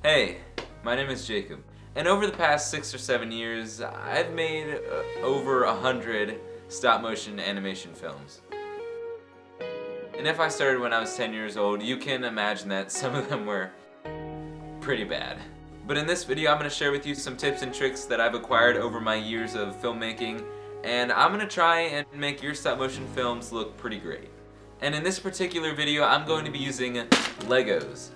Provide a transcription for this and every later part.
Hey, my name is Jacob, and over the past 6 or 7 years, I've made over 100 stop-motion animation films. And if I started when I was 10 years old, you can imagine that some of them were pretty bad. But in this video, I'm going to share with you some tips and tricks that I've acquired over my years of filmmaking, and I'm going to try and make your stop-motion films look pretty great. And in this particular video, I'm going to be using Legos.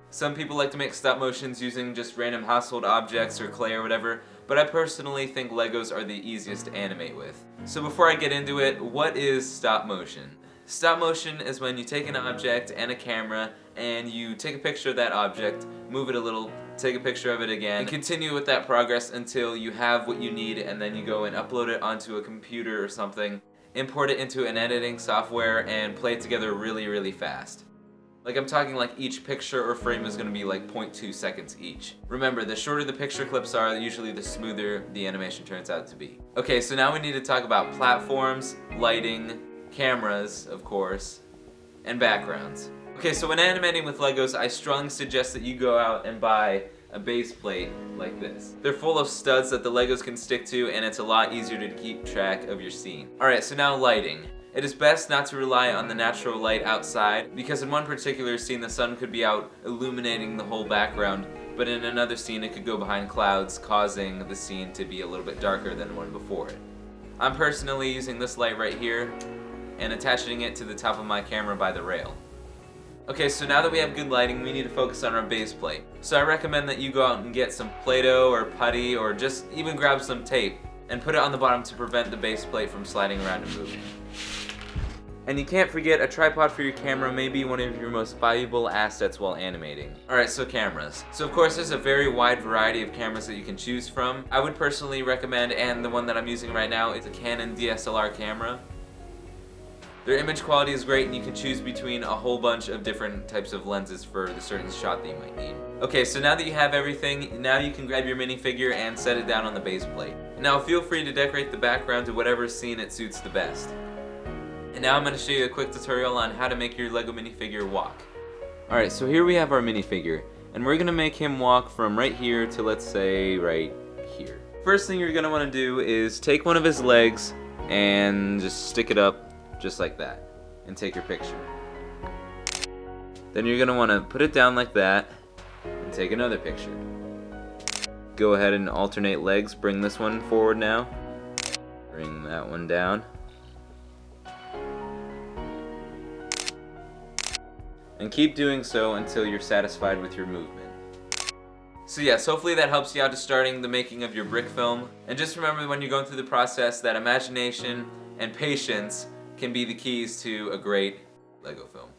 Some people like to make stop motions using just random household objects or clay or whatever, but I personally think Legos are the easiest to animate with. So before I get into it, what is stop motion? Stop motion is when you take an object and a camera and you take a picture of that object, move it a little, take a picture of it again, and continue with that progress until you have what you need, and then you go and upload it onto a computer or something, import it into an editing software, and play it together really fast. Like, I'm talking like each picture or frame is going to be like 0.2 seconds each. Remember, the shorter the picture clips are, usually the smoother the animation turns out to be. Okay, so now we need to talk about platforms, lighting, cameras, of course, and backgrounds. Okay, so when animating with Legos, I strongly suggest that you go out and buy a base plate like this. They're full of studs that the Legos can stick to, and it's a lot easier to keep track of your scene. Alright, so now lighting. It is best not to rely on the natural light outside, because in one particular scene the sun could be out illuminating the whole background, but in another scene it could go behind clouds, causing the scene to be a little bit darker than the one before it. I'm personally using this light right here and attaching it to the top of my camera by the rail. Okay, so now that we have good lighting, we need to focus on our base plate. So I recommend that you go out and get some Play-Doh or putty, or just even grab some tape and put it on the bottom to prevent the base plate from sliding around and moving. And you can't forget, a tripod for your camera may be one of your most valuable assets while animating. Alright, so cameras. So of course there's a very wide variety of cameras that you can choose from. I would personally recommend, and the one that I'm using right now, is a Canon DSLR camera. Their image quality is great, and you can choose between a whole bunch of different types of lenses for the certain shot that you might need. Okay, so now that you have everything, now you can grab your minifigure and set it down on the base plate. Now feel free to decorate the background to whatever scene it suits the best. And now I'm going to show you a quick tutorial on how to make your Lego minifigure walk. Alright, so here we have our minifigure, and we're going to make him walk from right here to, let's say, right here. First thing you're going to want to do is take one of his legs and just stick it up just like that, and take your picture. Then you're going to want to put it down like that and take another picture. Go ahead and alternate legs. Bring this one forward now. Bring that one down. And keep doing so until you're satisfied with your movement. So yes, hopefully that helps you out to starting the making of your brick film. And just remember, when you're going through the process, that imagination and patience can be the keys to a great Lego film.